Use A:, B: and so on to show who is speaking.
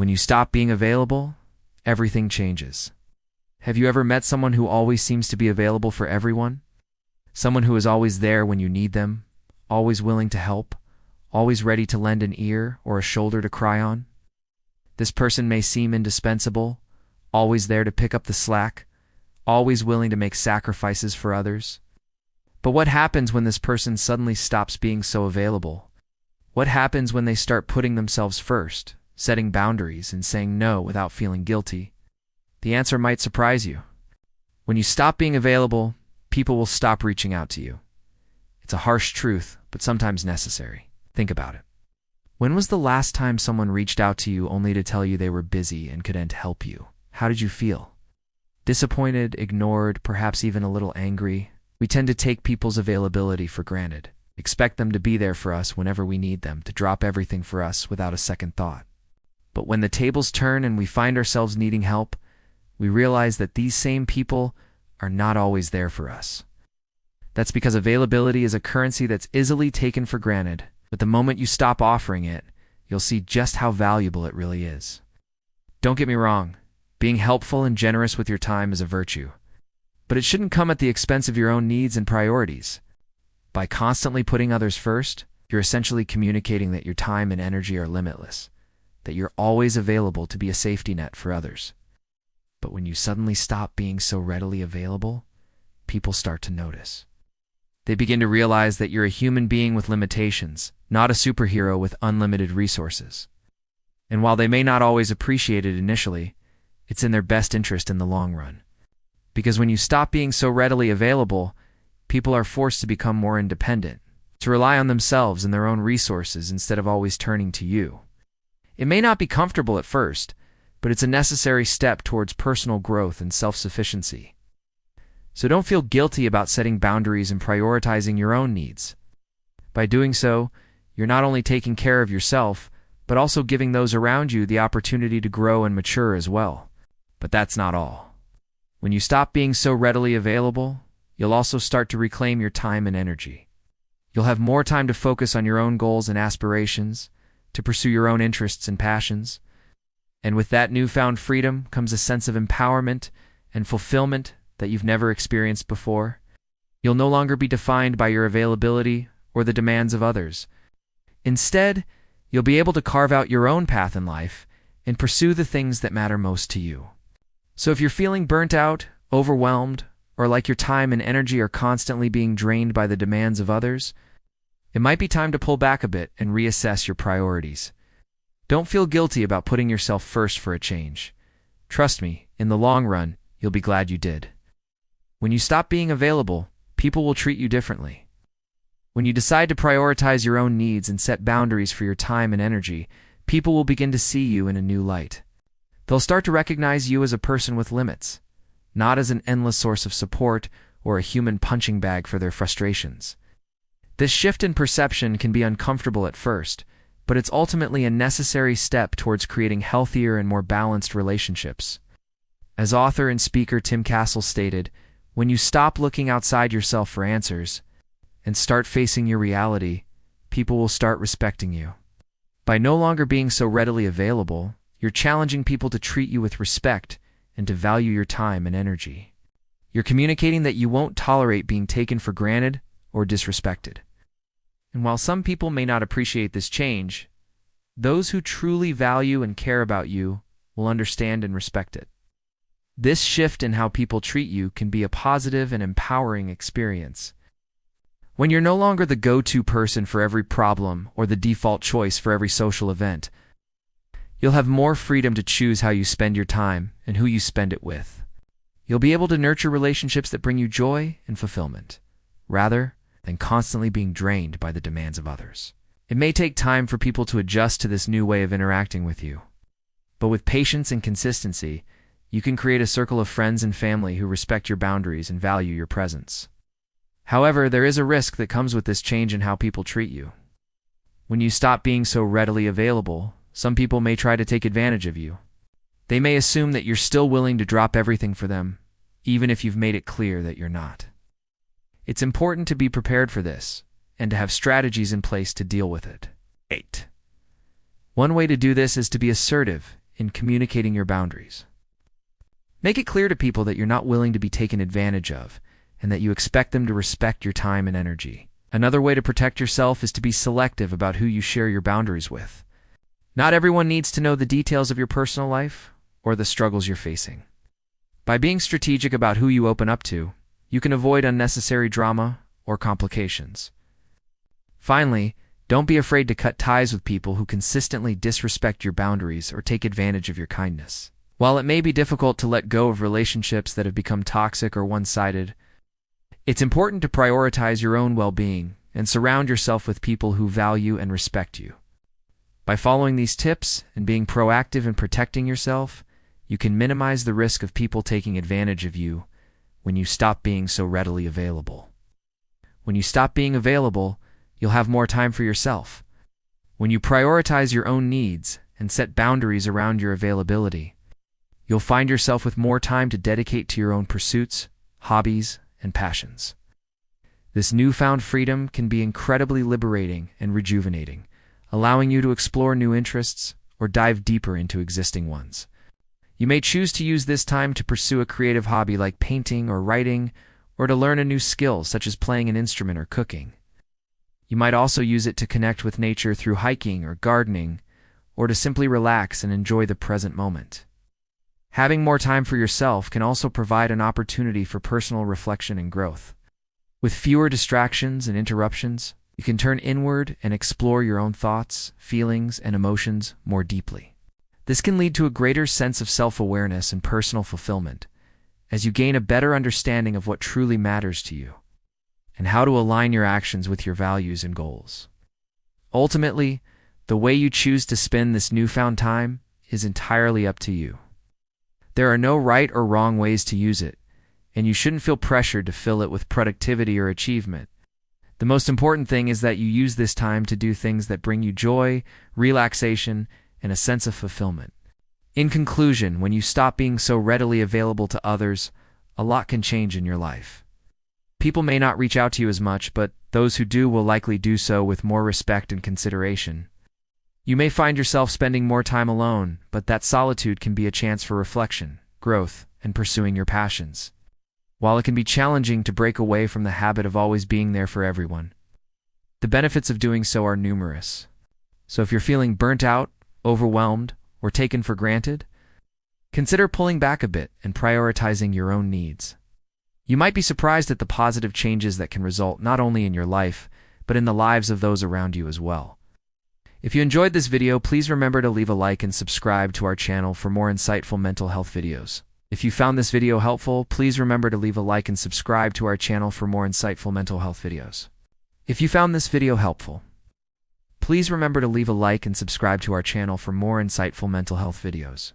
A: When you stop being available, everything changes. Have you ever met someone who always seems to be available for everyone? Someone who is always there when you need them, always willing to help, always ready to lend an ear or a shoulder to cry on? This person may seem indispensable, always there to pick up the slack, always willing to make sacrifices for others. But what happens when this person suddenly stops being so available? What happens when they start putting themselves first, setting boundaries, and saying no without feeling guilty? The answer might surprise you. When you stop being available, people will stop reaching out to you. It's a harsh truth, but sometimes necessary. Think about it. When was the last time someone reached out to you only to tell you they were busy and couldn't help you? How did you feel? Disappointed, ignored, perhaps even a little angry? We tend to take people's availability for granted, expect them to be there for us whenever we need them, to drop everything for us without a second thought. But when the tables turn and we find ourselves needing help, we realize that these same people are not always there for us. That's because availability is a currency that's easily taken for granted, but the moment you stop offering it, you'll see just how valuable it really is. Don't get me wrong, being helpful and generous with your time is a virtue, but it shouldn't come at the expense of your own needs and priorities. By constantly putting others first, you're essentially communicating that your time and energy are limitless, that you're always available to be a safety net for others. But when you suddenly stop being so readily available, people start to notice. They begin to realize that you're a human being with limitations, not a superhero with unlimited resources. And while they may not always appreciate it initially, it's in their best interest in the long run. Because when you stop being so readily available, people are forced to become more independent, to rely on themselves and their own resources instead of always turning to you. It may not be comfortable at first, but it's a necessary step towards personal growth and self-sufficiency. So don't feel guilty about setting boundaries and prioritizing your own needs. By doing so, you're not only taking care of yourself, but also giving those around you the opportunity to grow and mature as well. But that's not all. When you stop being so readily available, you'll also start to reclaim your time and energy. You'll have more time to focus on your own goals and aspirations, to pursue your own interests and passions. And with that newfound freedom comes a sense of empowerment and fulfillment that you've never experienced before. You'll no longer be defined by your availability or the demands of others. Instead, you'll be able to carve out your own path in life and pursue the things that matter most to you. So if you're feeling burnt out, overwhelmed, or like your time and energy are constantly being drained by the demands of others, it might be time to pull back a bit and reassess your priorities. Don't feel guilty about putting yourself first for a change. Trust me, in the long run, you'll be glad you did. When you stop being available, people will treat you differently. When you decide to prioritize your own needs and set boundaries for your time and energy, people will begin to see you in a new light. They'll start to recognize you as a person with limits, not as an endless source of support or a human punching bag for their frustrations. This shift in perception can be uncomfortable at first, but it's ultimately a necessary step towards creating healthier and more balanced relationships. As author and speaker Tim Castle stated, when you stop looking outside yourself for answers and start facing your reality, people will start respecting you. By no longer being so readily available, you're challenging people to treat you with respect and to value your time and energy. You're communicating that you won't tolerate being taken for granted or disrespected. And while some people may not appreciate this change, those who truly value and care about you will understand and respect it. This shift in how people treat you can be a positive and empowering experience. When you're no longer the go-to person for every problem or the default choice for every social event, you'll have more freedom to choose how you spend your time and who you spend it with. You'll be able to nurture relationships that bring you joy and fulfillment, rather than constantly being drained by the demands of others. It may take time for people to adjust to this new way of interacting with you, but with patience and consistency, you can create a circle of friends and family who respect your boundaries and value your presence. However, there is a risk that comes with this change in how people treat you. When you stop being so readily available, some people may try to take advantage of you. They may assume that you're still willing to drop everything for them, even if you've made it clear that you're not. It's important to be prepared for this, and to have strategies in place to deal with it. 8. One way to do this is to be assertive in communicating your boundaries. Make it clear to people that you're not willing to be taken advantage of and that you expect them to respect your time and energy. Another way to protect yourself is to be selective about who you share your boundaries with. Not everyone needs to know the details of your personal life or the struggles you're facing. By being strategic about who you open up to, you can avoid unnecessary drama or complications. Finally, don't be afraid to cut ties with people who consistently disrespect your boundaries or take advantage of your kindness. While it may be difficult to let go of relationships that have become toxic or one-sided, it's important to prioritize your own well-being and surround yourself with people who value and respect you. By following these tips and being proactive in protecting yourself, you can minimize the risk of people taking advantage of you when you stop being so readily available. When you stop being available, you'll have more time for yourself. When you prioritize your own needs and set boundaries around your availability, you'll find yourself with more time to dedicate to your own pursuits, hobbies, and passions. This newfound freedom can be incredibly liberating and rejuvenating, allowing you to explore new interests or dive deeper into existing ones. You may choose to use this time to pursue a creative hobby like painting or writing, or to learn a new skill such as playing an instrument or cooking. You might also use it to connect with nature through hiking or gardening, or to simply relax and enjoy the present moment. Having more time for yourself can also provide an opportunity for personal reflection and growth. With fewer distractions and interruptions, you can turn inward and explore your own thoughts, feelings, and emotions more deeply. This can lead to a greater sense of self-awareness and personal fulfillment, as you gain a better understanding of what truly matters to you and how to align your actions with your values and goals. Ultimately, the way you choose to spend this newfound time is entirely up to you. There are no right or wrong ways to use it, and you shouldn't feel pressured to fill it with productivity or achievement. The most important thing is that you use this time to do things that bring you joy, relaxation, and a sense of fulfillment. In conclusion, when you stop being so readily available to others, a lot can change in your life. People may not reach out to you as much, but those who do will likely do so with more respect and consideration. You may find yourself spending more time alone, but that solitude can be a chance for reflection, growth, and pursuing your passions. While it can be challenging to break away from the habit of always being there for everyone, the benefits of doing so are numerous. So if you're feeling burnt out, overwhelmed, or taken for granted, consider pulling back a bit and prioritizing your own needs. You might be surprised at the positive changes that can result not only in your life, but in the lives of those around you as well. If you enjoyed this video, please remember to leave a like and subscribe to our channel for more insightful mental health videos. If you found this video helpful, please remember to leave a like and subscribe to our channel for more insightful mental health videos. If you found this video helpful, please remember to leave a like and subscribe to our channel for more insightful mental health videos.